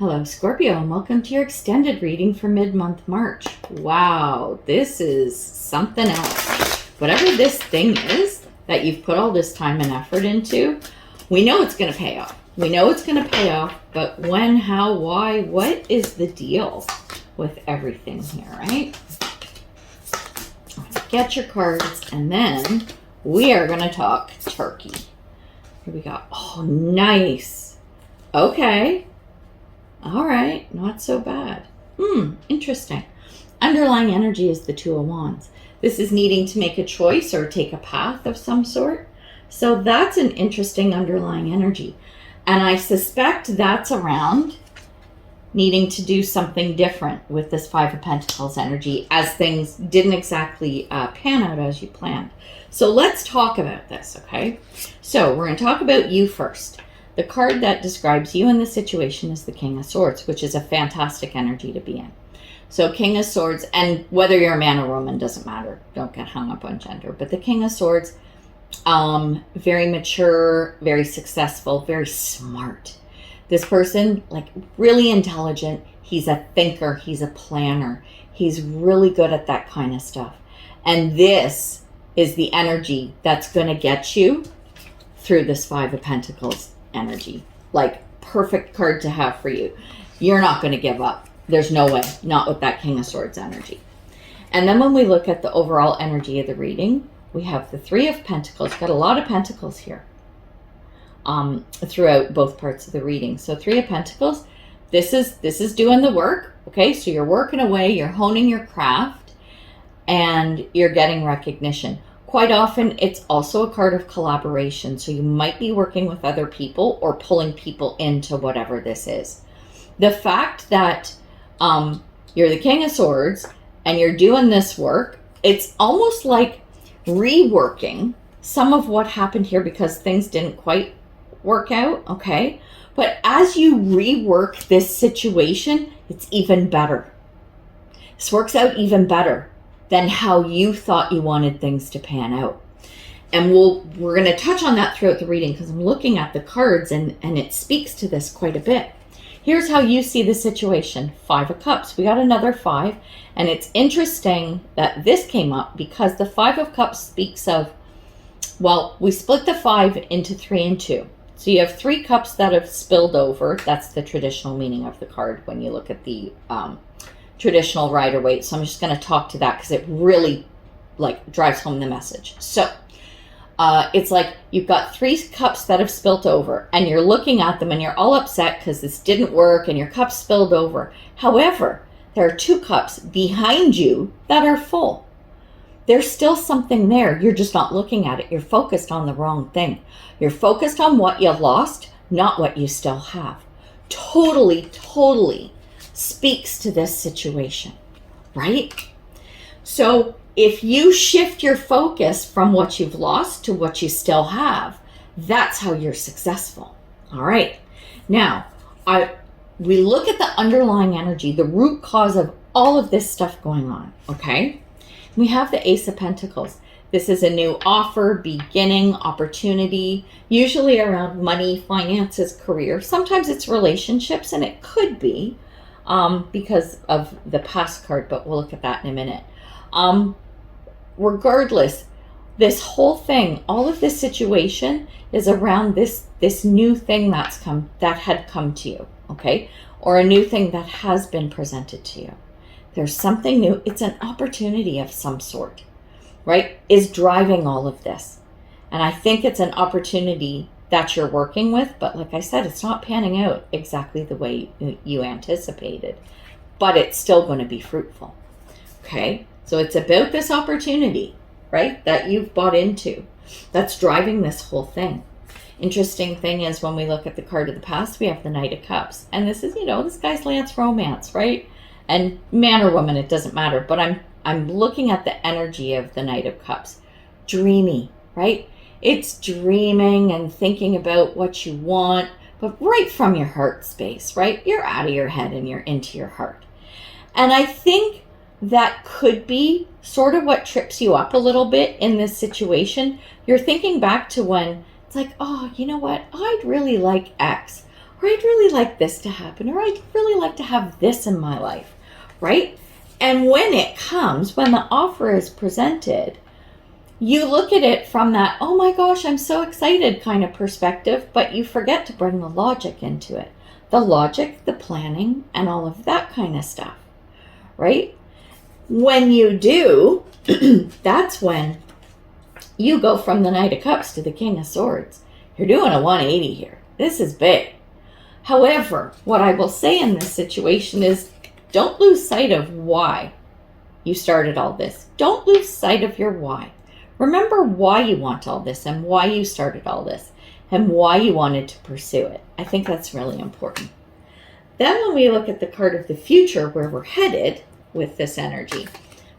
Hello, Scorpio, and welcome to your extended reading for mid-month March. Wow, this is something else. Whatever this thing is that you've put all this time and effort into, we know it's going to pay off. We know it's going to pay off, but when, how, why, what is the deal with everything here, right? Get your cards, and then we are going to talk turkey. Here we go. Oh, nice. Okay. All right, not so bad. Interesting. Underlying energy is the Two of Wands. This is needing to make a choice or take a path of some sort. So that's an interesting underlying energy. And I suspect that's around needing to do something different with this Five of Pentacles energy as things didn't exactly pan out as you planned. So let's talk about this, okay? So we're going to talk about you first. The card that describes you in this situation is the King of Swords, which is a fantastic energy to be in. So King of Swords, and whether you're a man or woman, doesn't matter. Don't get hung up on gender. But the King of Swords, very mature, very successful, very smart. This person, like really intelligent. He's a thinker. He's a planner. He's really good at that kind of stuff. And this is the energy that's going to get you through this Five of Pentacles energy. Like, perfect card to have for you. You're not going to give up. There's no way. Not with that King of Swords energy. And then when we look at the overall energy of the reading, we have the Three of Pentacles. Got a lot of pentacles here throughout both parts of the reading. So Three of Pentacles, this is doing the work. Okay, so you're working away, you're honing your craft, and you're getting recognition. Quite often, it's also a card of collaboration. So you might be working with other people or pulling people into whatever this is. The fact that you're the King of Swords and you're doing this work, it's almost like reworking some of what happened here because things didn't quite work out, okay? But as you rework this situation, it's even better. This works out even better than how you thought you wanted things to pan out. And we're going to touch on that throughout the reading because I'm looking at the cards and it speaks to this quite a bit. Here's how you see the situation. Five of Cups. We got another five. And it's interesting that this came up because the Five of Cups speaks of, well, we split the five into 3 and 2. So you have 3 cups that have spilled over. That's the traditional meaning of the card when you look at the traditional Rider-Waite. So I'm just going to talk to that because it really like drives home the message. So it's like you've got 3 cups that have spilt over and you're looking at them and you're all upset because this didn't work and your cup spilled over. However, there are 2 cups behind you that are full. There's still something there. You're just not looking at it. You're focused on the wrong thing. You're focused on what you lost, not what you still have. Totally speaks to this situation, right? So if you shift your focus from what you've lost to what you still have, that's how you're successful. All right. Now, we look at the underlying energy, the root cause of all of this stuff going on, okay? We have the Ace of Pentacles. This is a new offer, beginning, opportunity, usually around money, finances, career. Sometimes it's relationships, and it could be because of the past card, but we'll look at that in a minute. Regardless, this whole thing, all of this situation is around this new thing that had come to you, okay? Or a new thing that has been presented to you. There's something new. It's an opportunity of some sort, right? Is driving all of this. And I think it's an opportunity that you're working with, but like I said, it's not panning out exactly the way you anticipated, but it's still going to be fruitful, okay? So it's about this opportunity, right, that you've bought into that's driving this whole thing. Interesting thing is when we look at the card of the past, we have the Knight of Cups. And this is, this guy's Lance Romance, right? And man or woman, it doesn't matter. But I'm looking at the energy of the Knight of Cups. Dreamy, right? It's dreaming and thinking about what you want, but right from your heart space, right? You're out of your head and you're into your heart. And I think that could be sort of what trips you up a little bit in this situation. You're thinking back to when it's like, oh, you know what? I'd really like X. or I'd really like this to happen, or I'd really like to have this in my life, right? And when it comes, when the offer is presented, you look at it from that, oh my gosh, I'm so excited kind of perspective, but you forget to bring the logic into it. The logic, the planning, and all of that kind of stuff, right? When you do, that's when you go from the Knight of Cups to the King of Swords. You're doing a 180 here. This is big. However, what I will say in this situation is don't lose sight of why you started all this. Don't lose sight of your why. Remember why you want all this and why you started all this and why you wanted to pursue it. I think that's really important. Then when we look at the card of the future, where we're headed with this energy,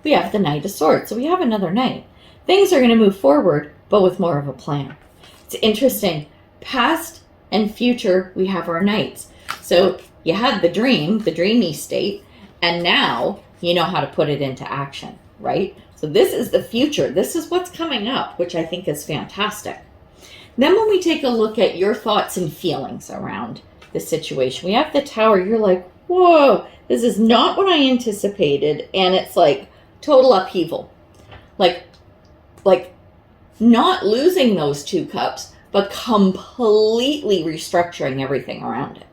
we have the Knight of Swords. So we have another knight. Things are going to move forward, but with more of a plan. It's interesting. Past and future, we have our knights. So you had the dream, the dreamy state, and now you know how to put it into action, right? So this is the future. This is what's coming up, which I think is fantastic. Then when we take a look at your thoughts and feelings around the situation, we have the Tower. You're like, whoa, this is not what I anticipated. And it's like total upheaval. Like not losing those 2 cups, but completely restructuring everything around it.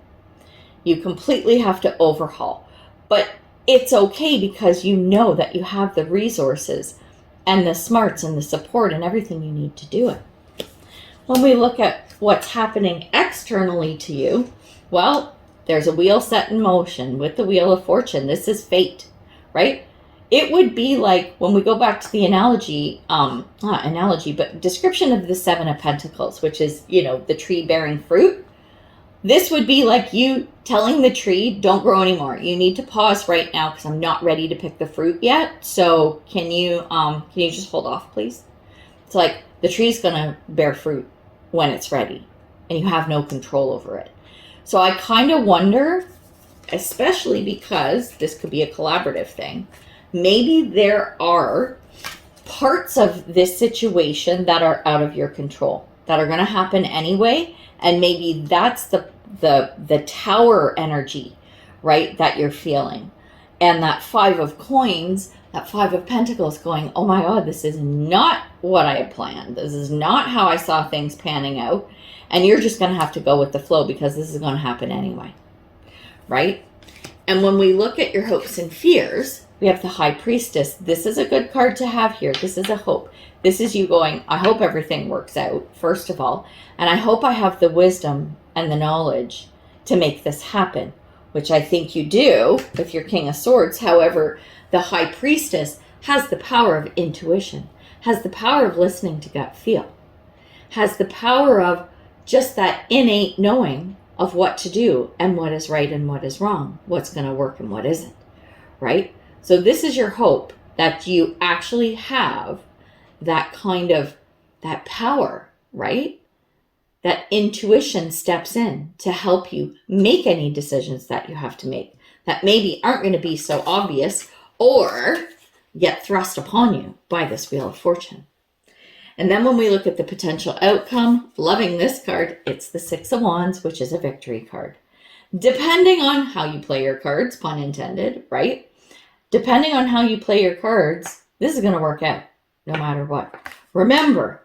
You completely have to overhaul. But it's okay because you know that you have the resources and the smarts and the support and everything you need to do it. When we look at what's happening externally to you, well, there's a wheel set in motion with the Wheel of Fortune. This is fate, right? It would be like when we go back to the description of the 7 of Pentacles, which is, the tree bearing fruit. This would be like you telling the tree, don't grow anymore. You need to pause right now because I'm not ready to pick the fruit yet. So can you just hold off, please? It's like the tree's going to bear fruit when it's ready and you have no control over it. So I kind of wonder, especially because this could be a collaborative thing, maybe there are parts of this situation that are out of your control, that are going to happen anyway. And maybe that's the Tower energy, right, that you're feeling. And that 5 of Coins, that 5 of Pentacles going, oh my God, this is not what I had planned. This is not how I saw things panning out. And you're just going to have to go with the flow because this is going to happen anyway, right? And when we look at your hopes and fears, we have the High Priestess. This is a good card to have here. This is a hope. This is you going, I hope everything works out, first of all. And I hope I have the wisdom and the knowledge to make this happen, which I think you do with your King of Swords. However, the High Priestess has the power of intuition, has the power of listening to gut feel, has the power of just that innate knowing of what to do and what is right and what is wrong, what's going to work and what isn't, right? So this is your hope, that you actually have that kind of, that power, right? That intuition steps in to help you make any decisions that you have to make that maybe aren't going to be so obvious or get thrust upon you by this Wheel of Fortune. And then when we look at the potential outcome, loving this card, it's the 6 of Wands, which is a victory card. Depending on how you play your cards, pun intended, right? Depending on how you play your cards, this is going to work out no matter what. Remember,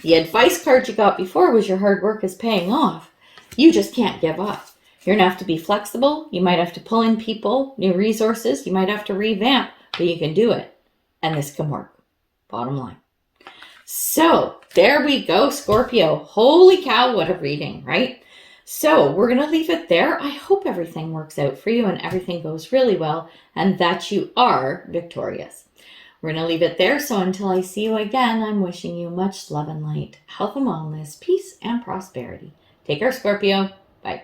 the advice card you got before was your hard work is paying off. You just can't give up. You're going to have to be flexible. You might have to pull in people, new resources. You might have to revamp, but you can do it. And this can work. Bottom line. So there we go, Scorpio. Holy cow, what a reading, right? So we're going to leave it there. I hope everything works out for you and everything goes really well and that you are victorious. We're going to leave it there. So until I see you again, I'm wishing you much love and light, health and wellness, peace and prosperity. Take care, Scorpio. Bye.